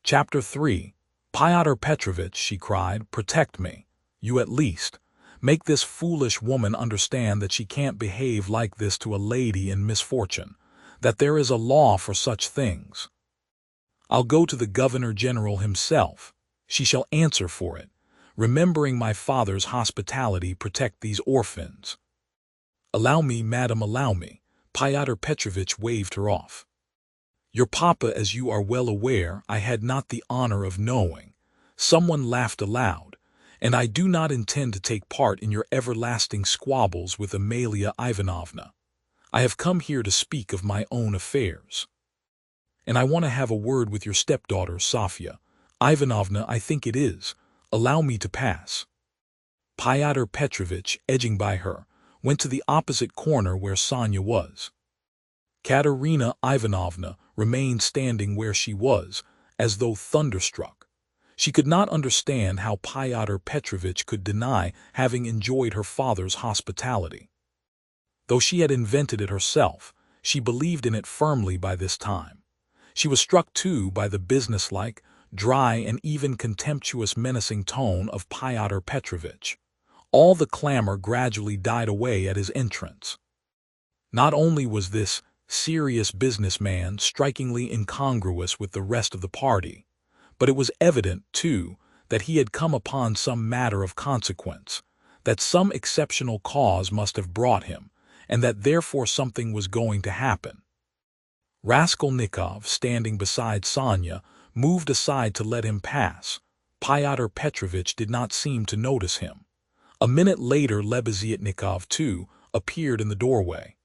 Chapter 3. Pyotr Petrovitch, she cried, protect me. You at least. Make this foolish woman understand that she can't behave like this to a lady in misfortune, that there is a law for such things. I'll go to the Governor-General himself. She shall answer for it. Remembering my father's hospitality, protect these orphans. Allow me, madam, allow me. Pyotr Petrovitch waved her off. Your papa, as you are well aware, I had not the honor of knowing. Someone laughed aloud, and I do not intend to take part in your everlasting squabbles with Amalia Ivanovna. I have come here to speak of my own affairs. And I want to have a word with your stepdaughter, Sofya Ivanovna, I think it is. Allow me to pass. Pyotr Petrovitch, edging by her, went to the opposite corner where Sonya was. Katerina Ivanovna remained standing where she was, as though thunderstruck. She could not understand how Pyotr Petrovitch could deny having enjoyed her father's hospitality. Though she had invented it herself, she believed in it firmly by this time. She was struck, too, by the businesslike, dry, and even contemptuous menacing tone of Pyotr Petrovitch. All the clamor gradually died away at his entrance. Not only was this serious businessman strikingly incongruous with the rest of the party, but it was evident, too, that he had come upon some matter of consequence, that some exceptional cause must have brought him, and that therefore something was going to happen. Raskolnikov, standing beside Sonya, moved aside to let him pass. Pyotr Petrovitch did not seem to notice him. A minute later Lebeziatnikov, too, appeared in the doorway.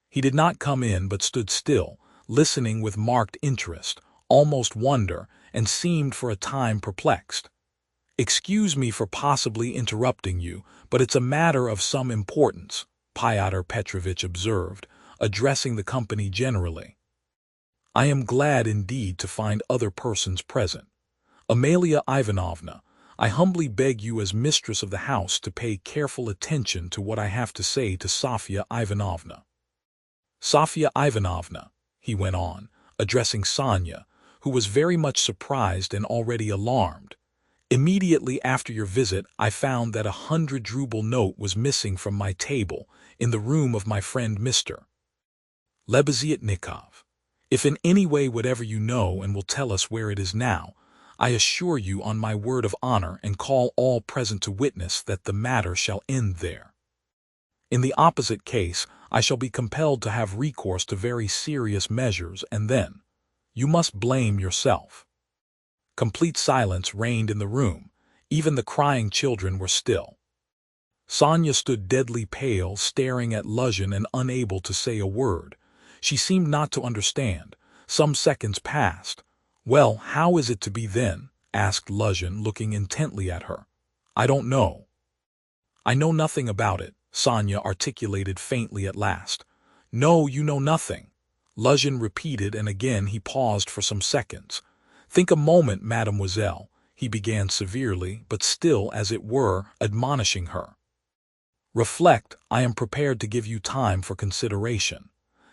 He did not come in but stood still, listening with marked interest, almost wonder, and seemed for a time perplexed. "Excuse me for possibly interrupting you, but it's a matter of some importance," Pyotr Petrovitch observed, addressing the company generally. "I am glad indeed to find other persons present. Amalia Ivanovna, I humbly beg you as mistress of the house to pay careful attention to what I have to say to Sofya Ivanovna. Sofya Ivanovna," he went on, addressing Sonya, who was very much surprised and already alarmed. "Immediately after your visit I found that 100-ruble note was missing from my table in the room of my friend Mr. Lebeziatnikov. If in any way whatever you know and will tell us where it is now, I assure you on my word of honor and call all present to witness that the matter shall end there. In the opposite case, I shall be compelled to have recourse to very serious measures, and then you must blame yourself." Complete silence reigned in the room. Even the crying children were still. Sonya stood deadly pale, staring at Luzhin and unable to say a word. She seemed not to understand. Some seconds passed. "Well, how is it to be then?" asked Luzhin, looking intently at her. "I don't know." "I know nothing about it," Sonya articulated faintly at last. "No, you know nothing," Luzhin repeated, and again he paused for some seconds. "Think a moment, mademoiselle," he began severely, but still, as it were, admonishing her. "Reflect. I am prepared to give you time for consideration.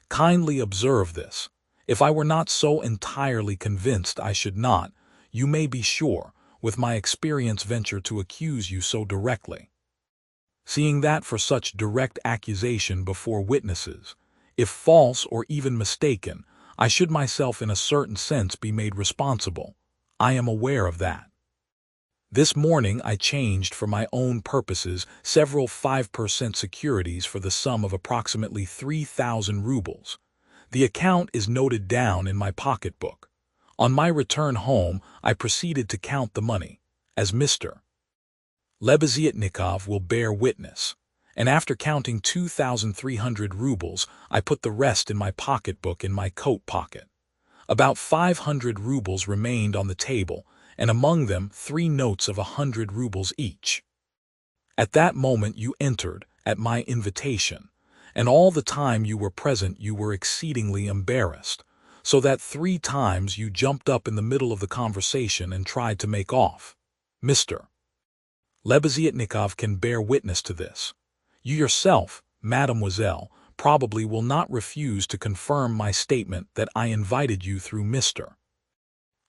Kindly observe this. If I were not so entirely convinced I should not, you may be sure, with my experience venture to accuse you so directly. Seeing that for such direct accusation before witnesses, if false or even mistaken, I should myself in a certain sense be made responsible. I am aware of that. This morning I changed for my own purposes several 5% securities for the sum of approximately 3,000 rubles. The account is noted down in my pocketbook. On my return home I proceeded to count the money, as Mr. Lebeziatnikov will bear witness, and after counting 2,300 rubles, I put the rest in my pocketbook in my coat pocket. About 500 rubles remained on the table, and among them 3 notes of 100 rubles each. At that moment you entered, at my invitation, and all the time you were present you were exceedingly embarrassed, so that 3 times you jumped up in the middle of the conversation and tried to make off. Mr. Lebeziatnikov can bear witness to this. You yourself, mademoiselle, probably will not refuse to confirm my statement that I invited you through Mr.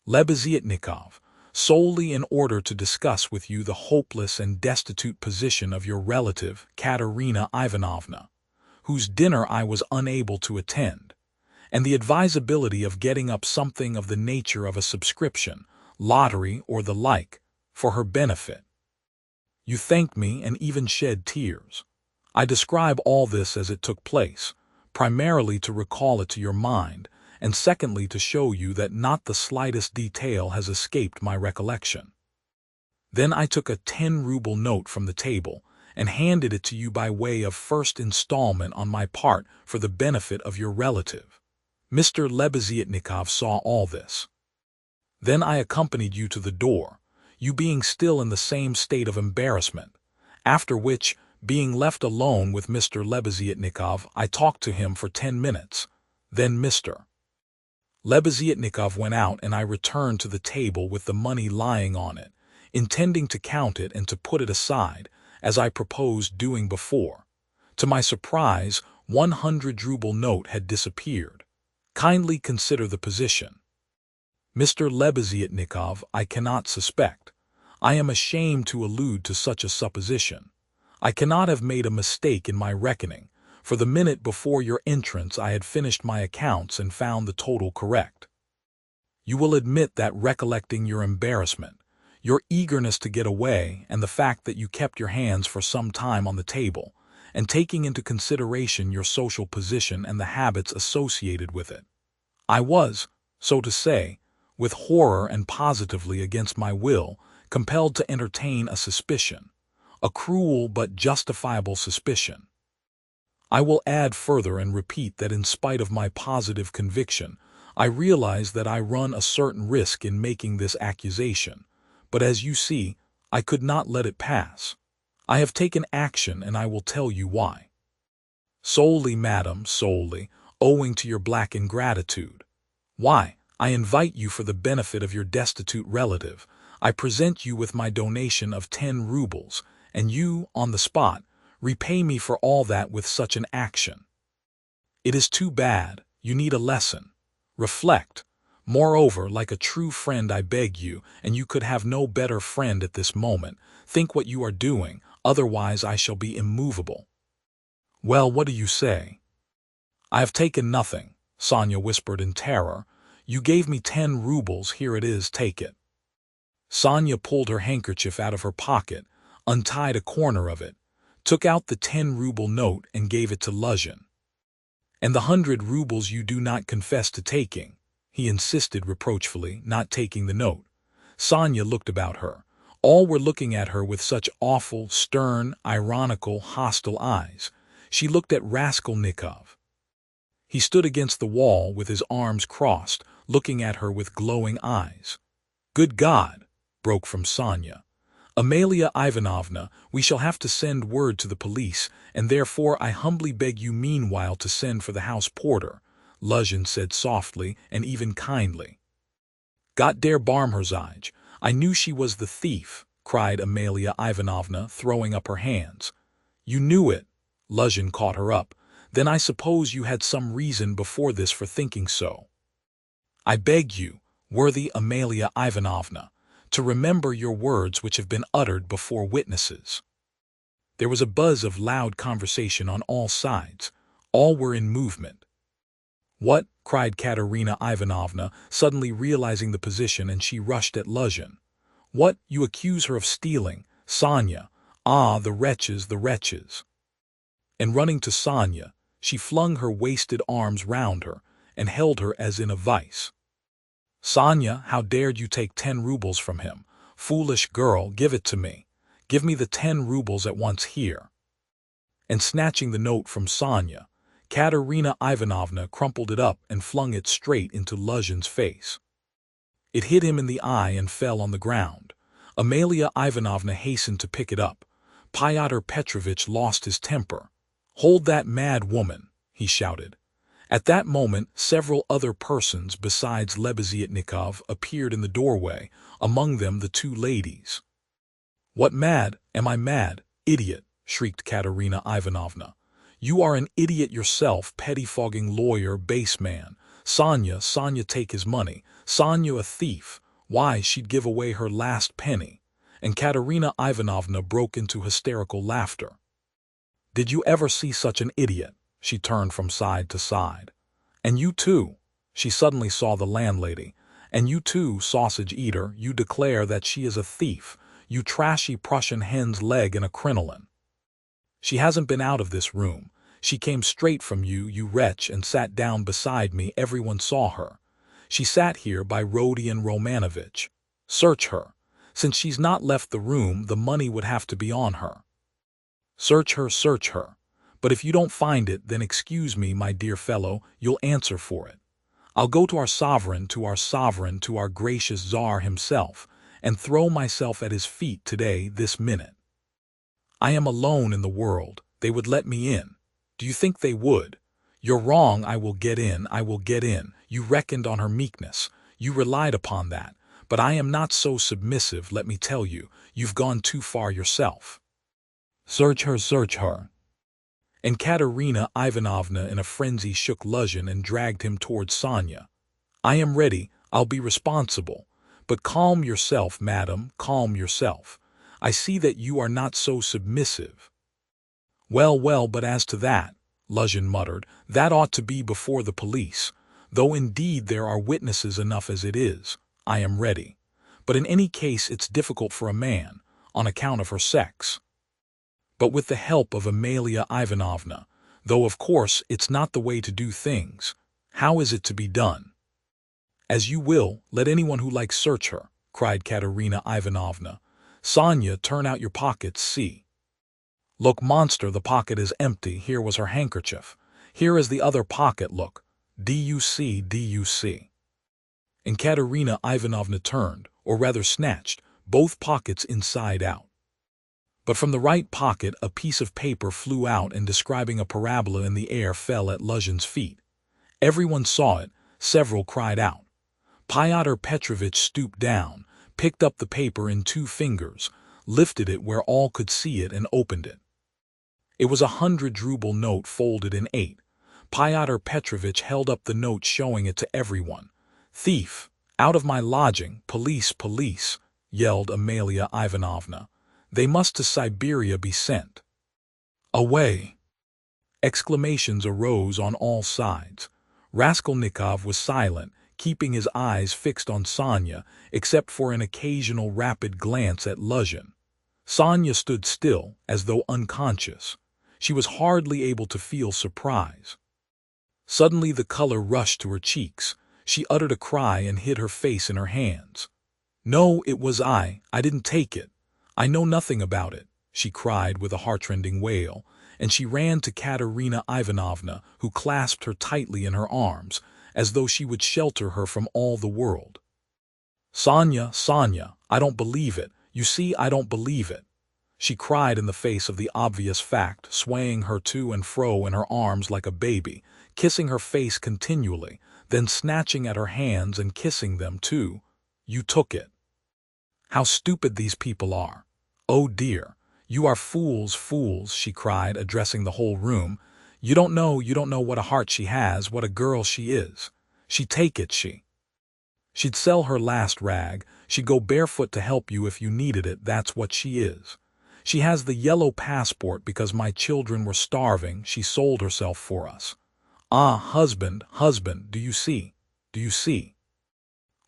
Lebeziatnikov, solely in order to discuss with you the hopeless and destitute position of your relative, Katerina Ivanovna, whose dinner I was unable to attend, and the advisability of getting up something of the nature of a subscription, lottery, or the like, for her benefit. You thanked me and even shed tears. I describe all this as it took place, primarily to recall it to your mind, and secondly to show you that not the slightest detail has escaped my recollection. Then I took a 10-ruble note from the table and handed it to you by way of first installment on my part for the benefit of your relative. Mr. Lebeziatnikov saw all this. Then I accompanied you to the door, you being still in the same state of embarrassment, after which, being left alone with Mr. Lebeziatnikov, I talked to him for 10 minutes. Then Mr. Lebeziatnikov went out and I returned to the table with the money lying on it, intending to count it and to put it aside, as I proposed doing before. To my surprise, 100-ruble note had disappeared. Kindly consider the position. Mr. Lebeziatnikov, I cannot suspect. I am ashamed to allude to such a supposition. I cannot have made a mistake in my reckoning, for the minute before your entrance I had finished my accounts and found the total correct. You will admit that, recollecting your embarrassment, your eagerness to get away, and the fact that you kept your hands for some time on the table, and taking into consideration your social position and the habits associated with it, I was, so to say, with horror and positively against my will, compelled to entertain a suspicion, a cruel but justifiable suspicion. I will add further and repeat that in spite of my positive conviction, I realize that I run a certain risk in making this accusation, but as you see, I could not let it pass. I have taken action and I will tell you why. Solely, madam, solely, owing to your black ingratitude. Why, I invite you for the benefit of your destitute relative. I present you with my donation of 10 rubles, and you, on the spot, repay me for all that with such an action. It is too bad. You need a lesson. Reflect. Moreover, like a true friend, I beg you, and you could have no better friend at this moment, think what you are doing, otherwise I shall be immovable. Well, what do you say? I have taken nothing, Sonia whispered in terror. You gave me 10 rubles, here it is, take it. Sonia pulled her handkerchief out of her pocket, untied a corner of it, took out the 10-ruble note and gave it to Luzhin. And the 100 rubles you do not confess to taking, he insisted reproachfully, not taking the note. Sonia looked about her. All were looking at her with such awful, stern, ironical, hostile eyes. She looked at Raskolnikov. He stood against the wall with his arms crossed, looking at her with glowing eyes. Good God! Broke from Sonia. Amalia Ivanovna, we shall have to send word to the police, and therefore I humbly beg you meanwhile to send for the house porter, Luzhin said softly and even kindly. Gott der Barmherzige, I knew she was the thief, cried Amalia Ivanovna, throwing up her hands. You knew it, Luzhin caught her up. Then I suppose you had some reason before this for thinking so. I beg you, worthy Amalia Ivanovna, to remember your words which have been uttered before witnesses. There was a buzz of loud conversation on all sides. All were in movement. What? Cried Katerina Ivanovna, suddenly realizing the position, and she rushed at Luzhin. What? You accuse her of stealing? Sonia! Ah, the wretches, the wretches! And running to Sonia, she flung her wasted arms round her and held her as in a vice. Sonia, how dared you take 10 rubles from him? Foolish girl, give it to me. Give me the 10 rubles at once here. And snatching the note from Sonia, Katerina Ivanovna crumpled it up and flung it straight into Luzhin's face. It hit him in the eye and fell on the ground. Amalia Ivanovna hastened to pick it up. Fyodor Petrovitch lost his temper. Hold that mad woman, he shouted. At that moment, several other persons besides Lebeziatnikov appeared in the doorway, among them the 2 ladies. What, mad? Am I mad? Idiot, shrieked Katerina Ivanovna. You are an idiot yourself, pettifogging lawyer, base man. Sonia, Sonia, take his money. Sonia, a thief. Why, she'd give away her last penny. And Katerina Ivanovna broke into hysterical laughter. Did you ever see such an idiot? She turned from side to side. And you too. She suddenly saw the landlady. And you too, sausage eater, you declare that she is a thief, you trashy Prussian hen's leg in a crinoline. She hasn't been out of this room. She came straight from you, you wretch, and sat down beside me. Everyone saw her. She sat here by Rodion Romanovitch. Search her. Since she's not left the room, the money would have to be on her. Search her, search her. But if you don't find it, then excuse me, my dear fellow, you'll answer for it. I'll go to our sovereign, to our gracious Tsar himself, and throw myself at his feet today, this minute. I am alone in the world. They would let me in. Do you think they would? You're wrong. I will get in. I will get in. You reckoned on her meekness. You relied upon that. But I am not so submissive, let me tell you. You've gone too far yourself. Search her, search her. And Katerina Ivanovna in a frenzy shook Luzhin and dragged him towards Sonya. I am ready. I'll be responsible. But calm yourself, madam, calm yourself. I see that you are not so submissive. Well, well, but as to that, Luzhin muttered, that ought to be before the police, though indeed there are witnesses enough as it is. I am ready. But in any case it's difficult for a man, on account of her sex. But with the help of Amalia Ivanovna, though of course it's not the way to do things, how is it to be done? As you will, let anyone who likes search her, cried Katerina Ivanovna. Sonya, turn out your pockets, see. Look, monster, the pocket is empty. Here was her handkerchief. Here is the other pocket, look. Do you see, do you see? And Katerina Ivanovna turned, or rather snatched, both pockets inside out. But from the right pocket a piece of paper flew out and describing a parabola in the air fell at Luzhin's feet. Everyone saw it, several cried out. Fyodor Petrovitch stooped down, picked up the paper in 2 fingers, lifted it where all could see it and opened it. It was a 100-ruble note folded in 8. Fyodor Petrovitch held up the note showing it to everyone. Thief! Out of my lodging! Police! Police! Yelled Amalia Ivanovna. They must to Siberia be sent. Away! Exclamations arose on all sides. Raskolnikov was silent, keeping his eyes fixed on Sonya, except for an occasional rapid glance at Luzhin. Sonya stood still, as though unconscious. She was hardly able to feel surprise. Suddenly the color rushed to her cheeks. She uttered a cry and hid her face in her hands. No, it was I didn't take it. I know nothing about it, she cried with a heartrending wail, and she ran to Katerina Ivanovna, who clasped her tightly in her arms, as though she would shelter her from all the world. Sonya, Sonya, I don't believe it. You see, I don't believe it. She cried in the face of the obvious fact, swaying her to and fro in her arms like a baby, kissing her face continually, then snatching at her hands and kissing them too. You took it. How stupid these people are. Oh dear, you are fools, fools, she cried, addressing the whole room. You don't know what a heart she has, what a girl she is. She'd take it, She'd sell her last rag, she'd go barefoot to help you if you needed it, that's what she is. She has the yellow passport because my children were starving, she sold herself for us. Ah, husband, husband, do you see? Do you see?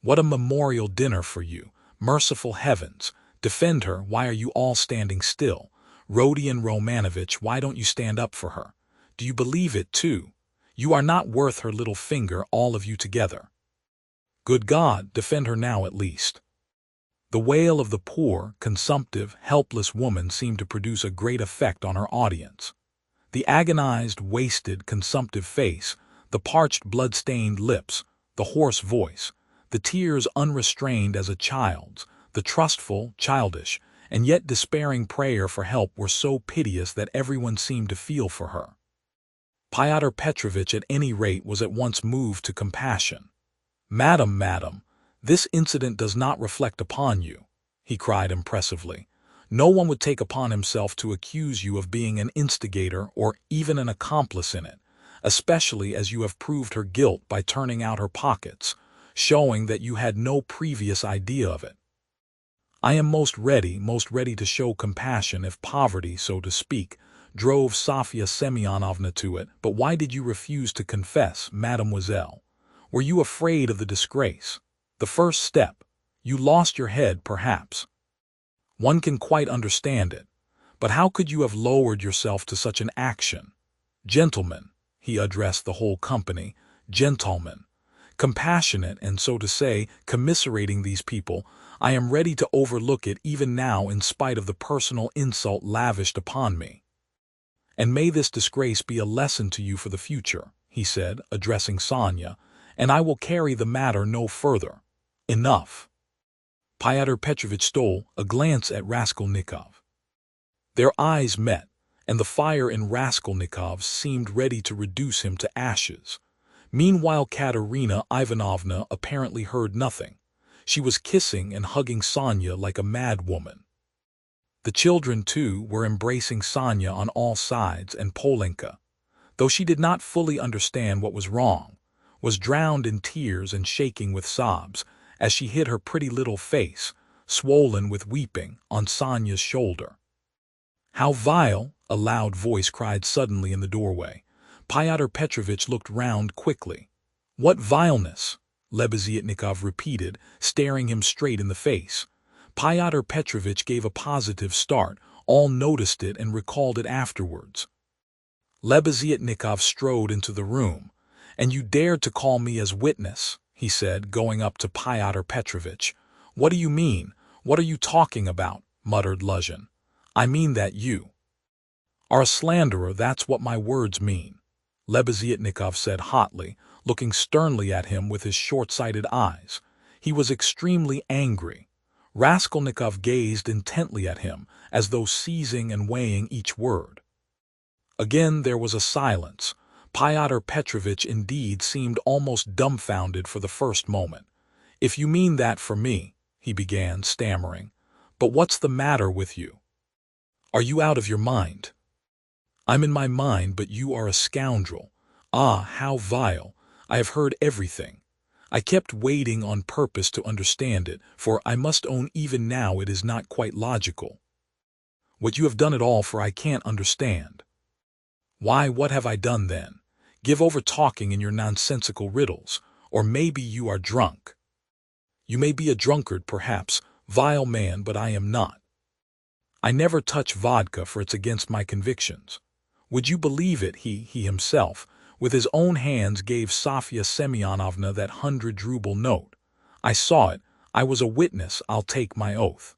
What a memorial dinner for you. Merciful heavens, defend her. Why are you all standing still? Rodion Romanovitch, why don't you stand up for her? Do you believe it too? You are not worth her little finger, all of you together. Good God, defend her now at least. The wail of the poor, consumptive, helpless woman seemed to produce a great effect on her audience. The agonized, wasted, consumptive face, the parched, blood-stained lips, the hoarse voice, the tears unrestrained as a child's, the trustful, childish, and yet despairing prayer for help were so piteous that everyone seemed to feel for her. Fyodor Petrovitch at any rate was at once moved to compassion. Madam, madam, this incident does not reflect upon you, he cried impressively. No one would take upon himself to accuse you of being an instigator or even an accomplice in it, especially as you have proved her guilt by turning out her pockets. showing that you had no previous idea of it. I am most ready to show compassion if poverty, so to speak, drove Sofya Semyonovna to it. But why did you refuse to confess, mademoiselle? Were you afraid of the disgrace? The first step. You lost your head, perhaps. One can quite understand it. But how could you have lowered yourself to such an action? Gentlemen, he addressed the whole company, gentlemen, compassionate and, so to say, commiserating these people, I am ready to overlook it even now in spite of the personal insult lavished upon me. And may this disgrace be a lesson to you for the future, he said, addressing Sonya, and I will carry the matter no further. Enough. Fyodor Petrovich stole a glance at Raskolnikov. Their eyes met, and the fire in Raskolnikov's seemed ready to reduce him to ashes. Meanwhile, Katerina Ivanovna apparently heard nothing. She was kissing and hugging Sonya like a mad woman. The children, too, were embracing Sonya on all sides, and Polenka, though she did not fully understand what was wrong, was drowned in tears and shaking with sobs as she hid her pretty little face, swollen with weeping, on Sonya's shoulder. "How vile!" a loud voice cried suddenly in the doorway. Fyodor Petrovich looked round quickly. "What vileness?" Lebeziatnikov repeated, staring him straight in the face. Fyodor Petrovich gave a positive start. All noticed it and recalled it afterwards. Lebeziatnikov strode into the room. "And you dared to call me as witness," he said, going up to Fyodor Petrovich. "What do you mean? What are you talking about?" muttered Luzhin. "I mean that you are a slanderer, that's what my words mean," Lebeziatnikov said hotly, looking sternly at him with his short-sighted eyes. He was extremely angry. Raskolnikov gazed intently at him, as though seizing and weighing each word. Again there was a silence. Fyodor Petrovich indeed seemed almost dumbfounded for the first moment. "If you mean that for me," he began, stammering. "But what's the matter with you? Are you out of your mind?" "I'm in my mind, but you are a scoundrel. Ah, how vile! I have heard everything. I kept waiting on purpose to understand it, for I must own even now it is not quite logical. What you have done at all, for I can't understand." "Why, what have I done then? Give over talking in your nonsensical riddles, or maybe you are drunk. You may be a drunkard, perhaps, vile man, but I am not. I never touch vodka, for it's against my convictions. Would you believe it, he himself, with his own hands gave Sofya Semyonovna that 100-ruble note. I saw it. I was a witness, I'll take my oath."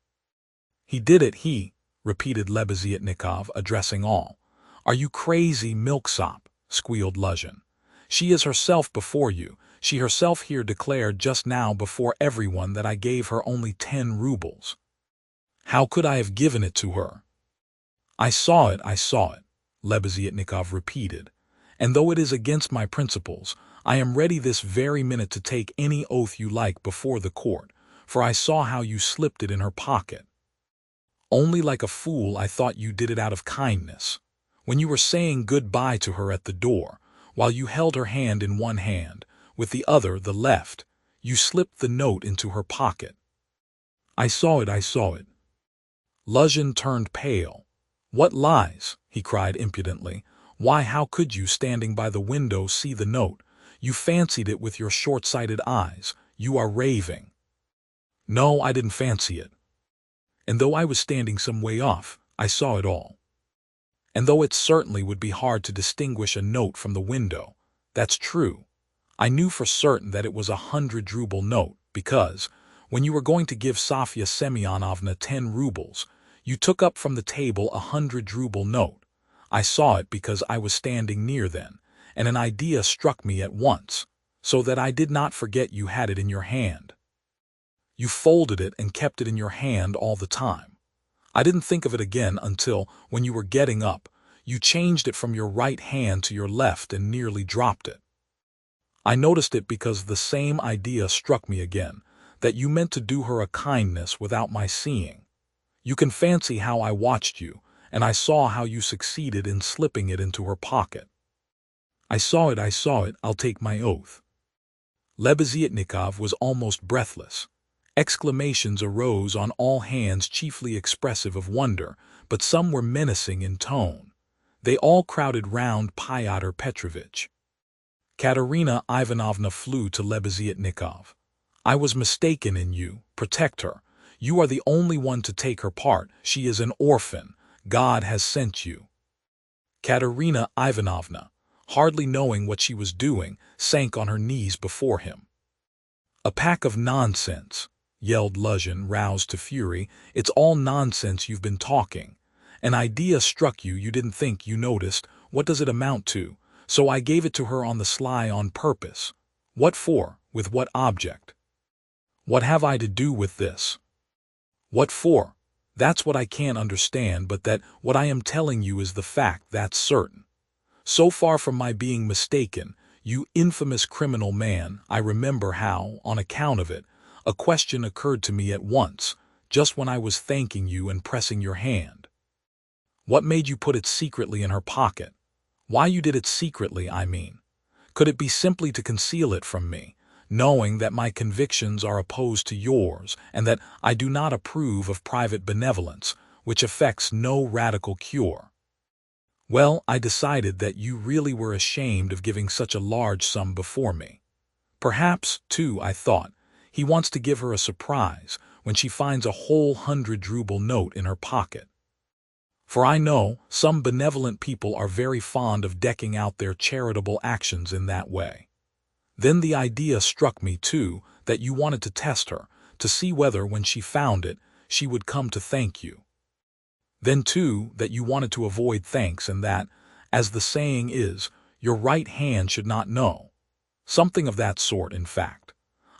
"He did it, he," repeated Lebeziatnikov, addressing all. "Are you crazy, milksop?" squealed Luzhin. "She is herself before you. She herself here declared just now before everyone that I gave her only 10 rubles. How could I have given it to her?" I saw it, Lebeziatnikov repeated. "And though it is against my principles, I am ready this very minute to take any oath you like before the court, for I saw how you slipped it in her pocket. Only like a fool I thought you did it out of kindness. When you were saying good-bye to her at the door, while you held her hand in one hand, with the other, the left, you slipped the note into her pocket." I saw it. Luzhin turned pale. "What lies?" he cried impudently. "Why, how could you, standing by the window, see the note? You fancied it with your short-sighted eyes. You are raving." "No, I didn't fancy it. And though I was standing some way off, I saw it all. And though it certainly would be hard to distinguish a note from the window, that's true, I knew for certain that it was a 100-ruble note, because, when you were going to give Sofya Semyonovna 10 rubles, you took up from the table a 100-ruble note. I saw it because I was standing near then, and an idea struck me at once, so that I did not forget you had it in your hand. You folded it and kept it in your hand all the time. I didn't think of it again until, when you were getting up, you changed it from your right hand to your left and nearly dropped it. I noticed it because the same idea struck me again, that you meant to do her a kindness without my seeing. You can fancy how I watched you, and I saw how you succeeded in slipping it into her pocket. I saw it, I'll take my oath." Lebeziatnikov was almost breathless. Exclamations arose on all hands, chiefly expressive of wonder, but some were menacing in tone. They all crowded round Fyodor Petrovitch. Katerina Ivanovna flew to Lebeziatnikov. "I was mistaken in you. Protect her. You are the only one to take her part. She is an orphan. God has sent you." Katerina Ivanovna, hardly knowing what she was doing, sank on her knees before him. "A pack of nonsense," yelled Luzhin, roused to fury. "It's all nonsense you've been talking. An idea struck you, you didn't think you noticed. What does it amount to? So I gave it to her on the sly on purpose. What for? With what object? What have I to do with this? What for? That's what I can't understand, but that what I am telling you is the fact, that's certain. So far from my being mistaken, you infamous criminal man, I remember how, on account of it, a question occurred to me at once, just when I was thanking you and pressing your hand. What made you put it secretly in her pocket? Why you did it secretly, I mean. Could it be simply to conceal it from me, knowing that my convictions are opposed to yours and that I do not approve of private benevolence, which effects no radical cure? Well, I decided that you really were ashamed of giving such a large sum before me. Perhaps, too, I thought, he wants to give her a surprise when she finds a whole 100-ruble note in her pocket. For I know some benevolent people are very fond of decking out their charitable actions in that way. Then the idea struck me, too, that you wanted to test her, to see whether, when she found it, she would come to thank you. Then, too, that you wanted to avoid thanks and that, as the saying is, your right hand should not know. Something of that sort, in fact.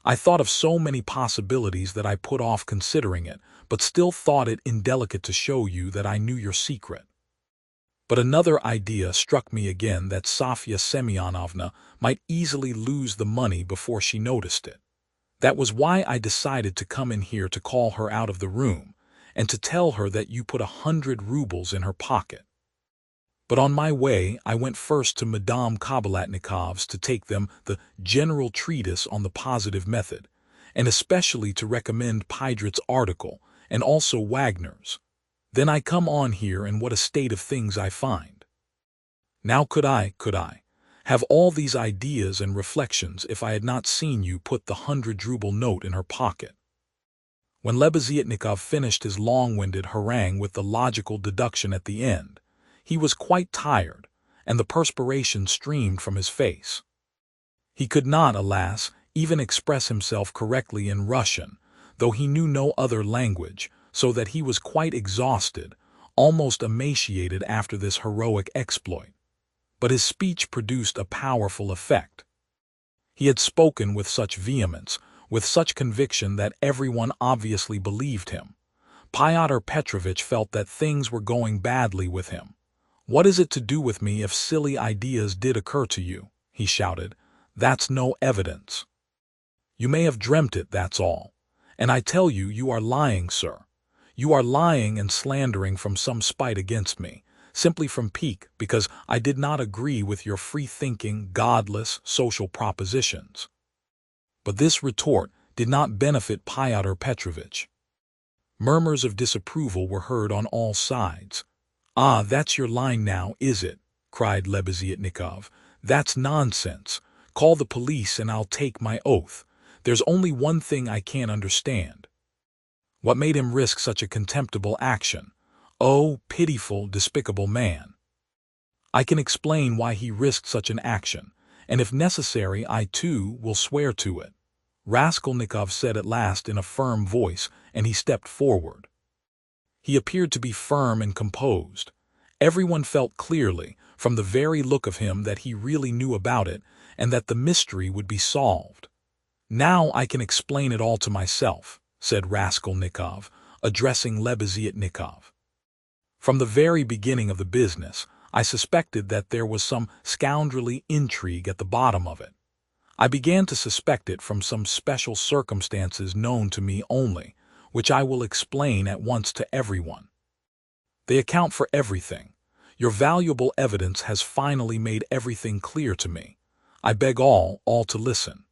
I thought of so many possibilities that I put off considering it, but still thought it indelicate to show you that I knew your secret. But another idea struck me again, that Sofya Semyonovna might easily lose the money before she noticed it. That was why I decided to come in here to call her out of the room, and to tell her that you put 100 rubles in her pocket. But on my way I went first to Madame Kobilatnikov's to take them the general treatise on the positive method, and especially to recommend Pydrit's article, and also Wagner's. Then I come on here, and what a state of things I find. Now could I have all these ideas and reflections if I had not seen you put the 100-ruble note in her pocket?" When Lebeziatnikov finished his long-winded harangue with the logical deduction at the end, he was quite tired, and the perspiration streamed from his face. He could not, alas, even express himself correctly in Russian, though he knew no other language, so that he was quite exhausted, almost emaciated after this heroic exploit. But his speech produced a powerful effect. He had spoken with such vehemence, with such conviction, that everyone obviously believed him. Fyodor Petrovitch felt that things were going badly with him. "What is it to do with me if silly ideas did occur to you?" he shouted. "That's no evidence. You may have dreamt it, that's all. And I tell you, you are lying, sir. You are lying and slandering from some spite against me, simply from pique, because I did not agree with your free-thinking, godless, social propositions." But this retort did not benefit Fyodor Petrovitch. Murmurs of disapproval were heard on all sides. "Ah, that's your line now, is it?" cried Lebeziatnikov. "That's nonsense. Call the police and I'll take my oath. There's only one thing I can't understand. What made him risk such a contemptible action? Oh, pitiful, despicable man! I can explain why he risked such an action, and if necessary I too will swear to it," Raskolnikov said at last in a firm voice, and he stepped forward. He appeared to be firm and composed. Everyone felt clearly, from the very look of him, that he really knew about it, and that the mystery would be solved. "Now I can explain it all to myself," said Raskolnikov, addressing Lebeziatnikov. "From the very beginning of the business, I suspected that there was some scoundrelly intrigue at the bottom of it. I began to suspect it from some special circumstances known to me only, which I will explain at once to everyone. They account for everything. Your valuable evidence has finally made everything clear to me. I beg all to listen.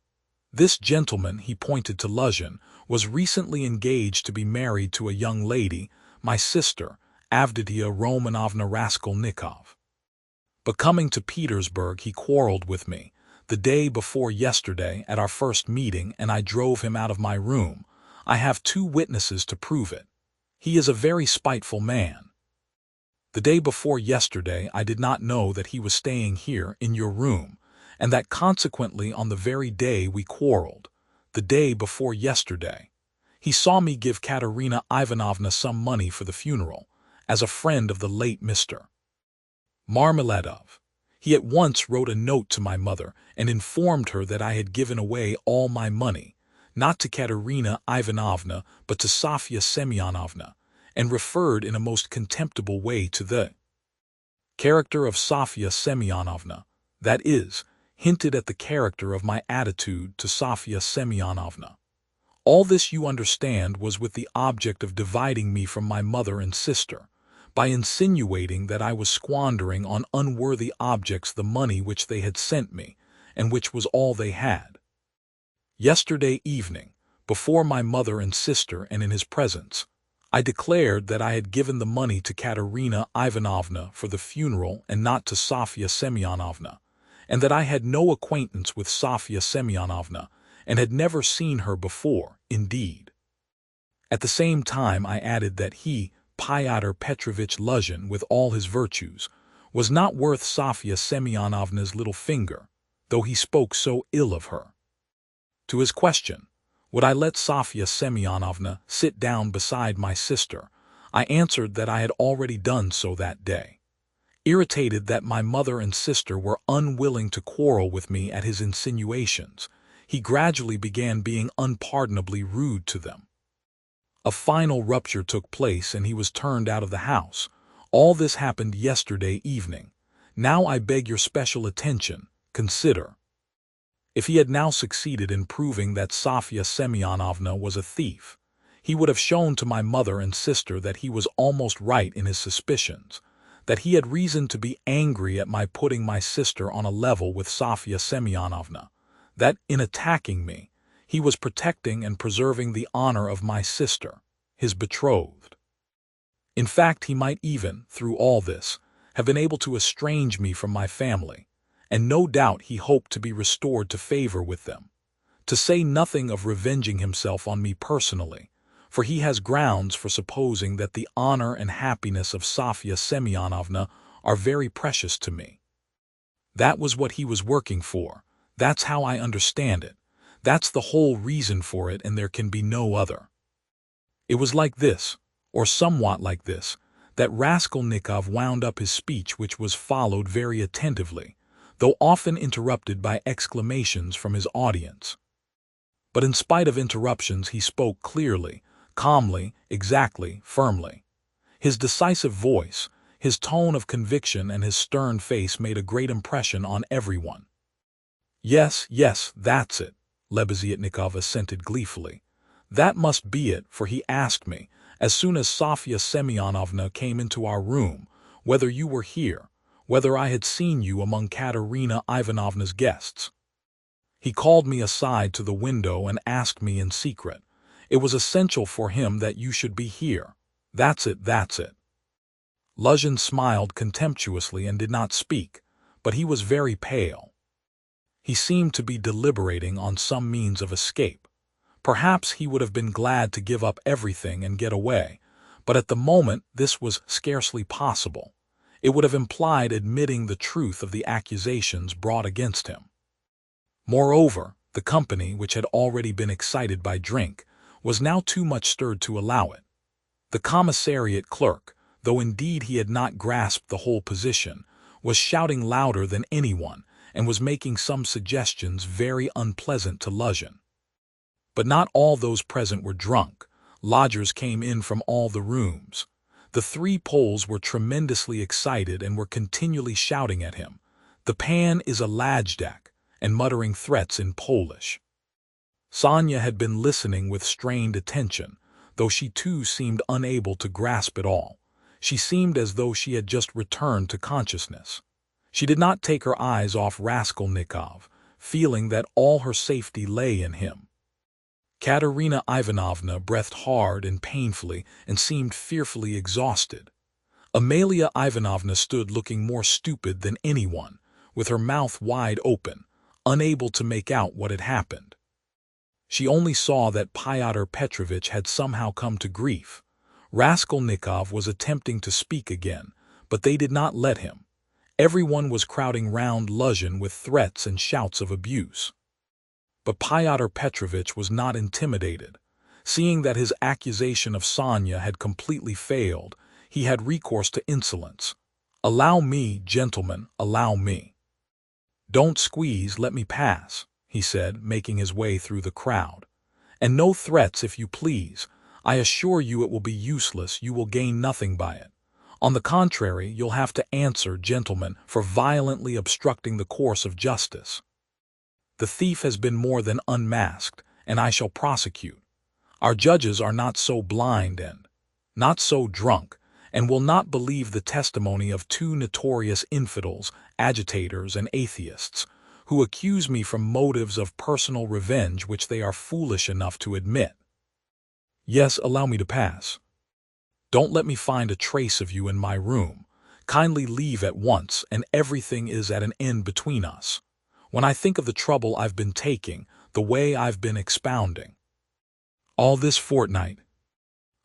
This gentleman, he pointed to Luzhin, was recently engaged to be married to a young lady, my sister, Avditia Romanovna Raskolnikov. But coming to Petersburg, he quarreled with me the day before yesterday at our first meeting, and I drove him out of my room. I have 2 witnesses to prove it. He is a very spiteful man. The day before yesterday I did not know that he was staying here in your room, and that consequently on the very day we quarreled, the day before yesterday, he saw me give Katerina Ivanovna some money for the funeral, as a friend of the late Mr. Marmeladov. He at once wrote a note to my mother and informed her that I had given away all my money, not to Katerina Ivanovna but to Sofya Semyonovna, and referred in a most contemptible way to the character of Sofya Semyonovna, that is, hinted at the character of my attitude to Sofya Semyonovna. All this, you understand, was with the object of dividing me from my mother and sister, by insinuating that I was squandering on unworthy objects the money which they had sent me, and which was all they had. Yesterday evening, before my mother and sister and in his presence, I declared that I had given the money to Katerina Ivanovna for the funeral and not to Sofya Semyonovna, and that I had no acquaintance with Sofya Semyonovna, and had never seen her before, indeed. At the same time I added that he, Fyodor Petrovitch Luzhin, with all his virtues, was not worth Sofya Semyonovna's little finger, though he spoke so ill of her. To his question, would I let Sofya Semyonovna sit down beside my sister, I answered that I had already done so that day. Irritated that my mother and sister were unwilling to quarrel with me at his insinuations, he gradually began being unpardonably rude to them. A final rupture took place and he was turned out of the house. All this happened yesterday evening. Now I beg your special attention. Consider. If he had now succeeded in proving that Sofya Semyonovna was a thief, he would have shown to my mother and sister that he was almost right in his suspicions, that he had reason to be angry at my putting my sister on a level with Sofya Semyonovna, that in attacking me, he was protecting and preserving the honor of my sister, his betrothed. In fact, he might even, through all this, have been able to estrange me from my family, and no doubt he hoped to be restored to favor with them, to say nothing of revenging himself on me personally, for he has grounds for supposing that the honor and happiness of Sofya Semyonovna are very precious to me. That was what he was working for. That's how I understand it. That's the whole reason for it, and there can be no other. It was like this, or somewhat like this, that Raskolnikov wound up his speech, which was followed very attentively, though often interrupted by exclamations from his audience. But in spite of interruptions he spoke clearly, calmly, exactly, firmly. His decisive voice, his tone of conviction, and his stern face made a great impression on everyone. "Yes, yes, that's it," Lebeziatnikov assented gleefully. "That must be it, for he asked me, as soon as Sofya Semyonovna came into our room, whether you were here, whether I had seen you among Katerina Ivanovna's guests. He called me aside to the window and asked me in secret. It was essential for him that you should be here. That's it, that's it." Luzhin smiled contemptuously and did not speak, but he was very pale. He seemed to be deliberating on some means of escape. Perhaps he would have been glad to give up everything and get away, but at the moment this was scarcely possible. It would have implied admitting the truth of the accusations brought against him. Moreover, the company, which had already been excited by drink, was now too much stirred to allow it. The commissariat clerk, though indeed he had not grasped the whole position, was shouting louder than anyone, and was making some suggestions very unpleasant to Luzhin. But not all those present were drunk. Lodgers came in from all the rooms. The 3 Poles were tremendously excited and were continually shouting at him, "The pan is a lajdak," and muttering threats in Polish. Sonia had been listening with strained attention, though she too seemed unable to grasp it all. She seemed as though she had just returned to consciousness. She did not take her eyes off Raskolnikov. feeling that all her safety lay in him. Katerina Ivanovna breathed hard and painfully and seemed fearfully exhausted. Amalia Ivanovna stood looking more stupid than anyone, with her mouth wide open, unable to make out what had happened. She only saw that Fyodor Petrovitch had somehow come to grief. Raskolnikov was attempting to speak again, but they did not let him. Everyone was crowding round Luzhin with threats and shouts of abuse. But Fyodor Petrovitch was not intimidated. Seeing that his accusation of Sonia had completely failed, he had recourse to insolence. "Allow me, gentlemen, allow me. Don't squeeze, let me pass," he said, making his way through the crowd. "And no threats, if you please. I assure you it will be useless, you will gain nothing by it. On the contrary, you'll have to answer, gentlemen, for violently obstructing the course of justice. The thief has been more than unmasked, and I shall prosecute. Our judges are not so blind and not so drunk, and will not believe the testimony of two notorious infidels, agitators, and atheists, who accuse me from motives of personal revenge which they are foolish enough to admit. Yes, allow me to pass. Don't let me find a trace of you in my room. Kindly leave at once, and everything is at an end between us. When I think of the trouble I've been taking, the way I've been expounding. All this fortnight.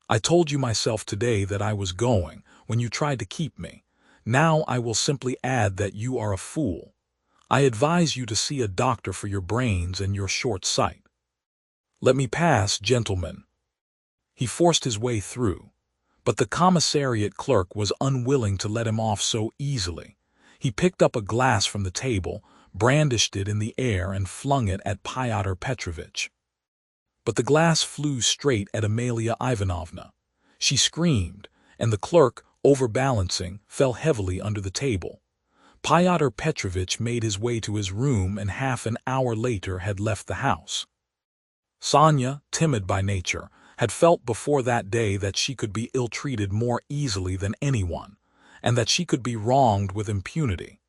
I told you myself today that I was going, when you tried to keep me. Now I will simply add that you are a fool. I advise you to see a doctor for your brains and your short sight. Let me pass, gentlemen." He forced his way through, but the commissariat clerk was unwilling to let him off so easily. He picked up a glass from the table, brandished it in the air, and flung it at Fyodor Petrovitch. But the glass flew straight at Amalia Ivanovna. She screamed, and the clerk, overbalancing, fell heavily under the table. Fyodor Petrovitch made his way to his room and half an hour later had left the house. Sonia, timid by nature, had felt before that day that she could be ill-treated more easily than anyone, and that she could be wronged with impunity.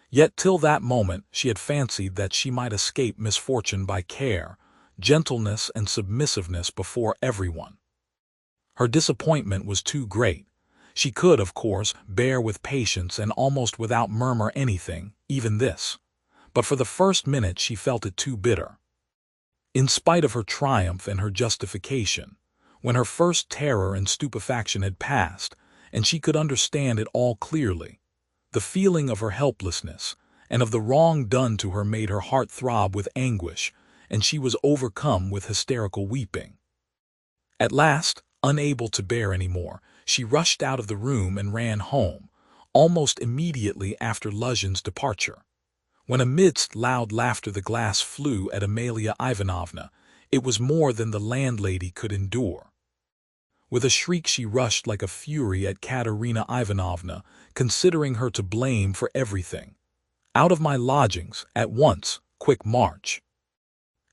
Yet till that moment she had fancied that she might escape misfortune by care, gentleness, and submissiveness before everyone. Her disappointment was too great. She could, of course, bear with patience and almost without murmur anything, even this. But for the first minute she felt it too bitter. In spite of her triumph and her justification, when her first terror and stupefaction had passed, and she could understand it all clearly, the feeling of her helplessness and of the wrong done to her made her heart throb with anguish, and she was overcome with hysterical weeping. At last, unable to bear any more, she rushed out of the room and ran home, almost immediately after Luzhin's departure. When amidst loud laughter the glass flew at Amalia Ivanovna, it was more than the landlady could endure. With a shriek she rushed like a fury at Katerina Ivanovna, considering her to blame for everything. "Out of my lodgings, at once, quick march!"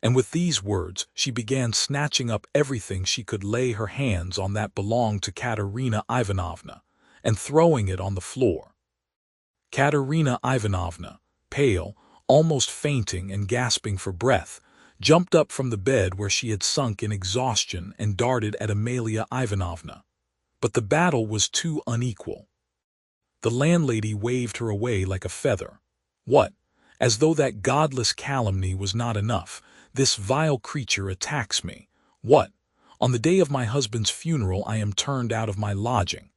And with these words she began snatching up everything she could lay her hands on that belonged to Katerina Ivanovna, and throwing it on the floor. Katerina Ivanovna, pale, almost fainting and gasping for breath, jumped up from the bed where she had sunk in exhaustion and darted at Amalia Ivanovna. But the battle was too unequal. The landlady waved her away like a feather. "What? As though that godless calumny was not enough, this vile creature attacks me. What? On the day of my husband's funeral I am turned out of my lodging.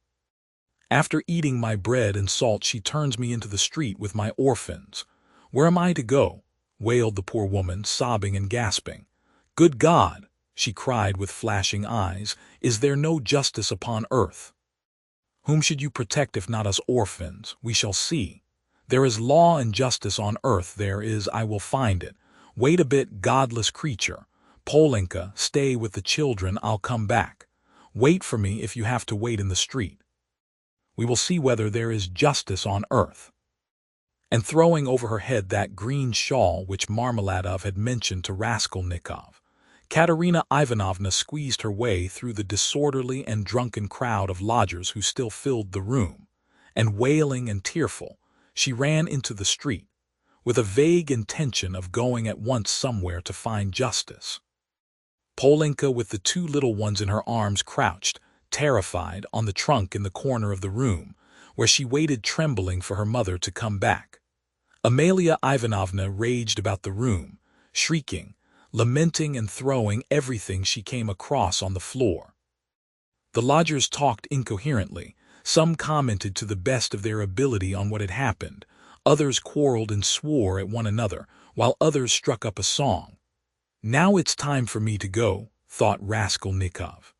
After eating my bread and salt she turns me into the street with my orphans. Where am I to go?" wailed the poor woman, sobbing and gasping. "Good God!" she cried with flashing eyes, "is there no justice upon earth? Whom should you protect if not us orphans? We shall see. There is law and justice on earth, there is, I will find it. Wait a bit, godless creature. Polenka, stay with the children, I'll come back. Wait for me if you have to wait in the street. We will see whether there is justice on earth." And throwing over her head that green shawl which Marmeladov had mentioned to Raskolnikov, Katerina Ivanovna squeezed her way through the disorderly and drunken crowd of lodgers who still filled the room, and wailing and tearful, she ran into the street, with a vague intention of going at once somewhere to find justice. Polenka, with the two little ones in her arms, crouched, terrified, on the trunk in the corner of the room, where she waited trembling for her mother to come back. Amalia Ivanovna raged about the room, shrieking, lamenting and throwing everything she came across on the floor. The lodgers talked incoherently. Some commented to the best of their ability on what had happened. Others quarreled and swore at one another, while others struck up a song. "Now it's time for me to go," thought Raskolnikov.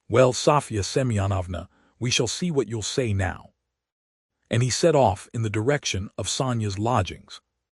"Well, Sofya Semyonovna, we shall see what you'll say now." And he set off in the direction of Sonia's lodgings.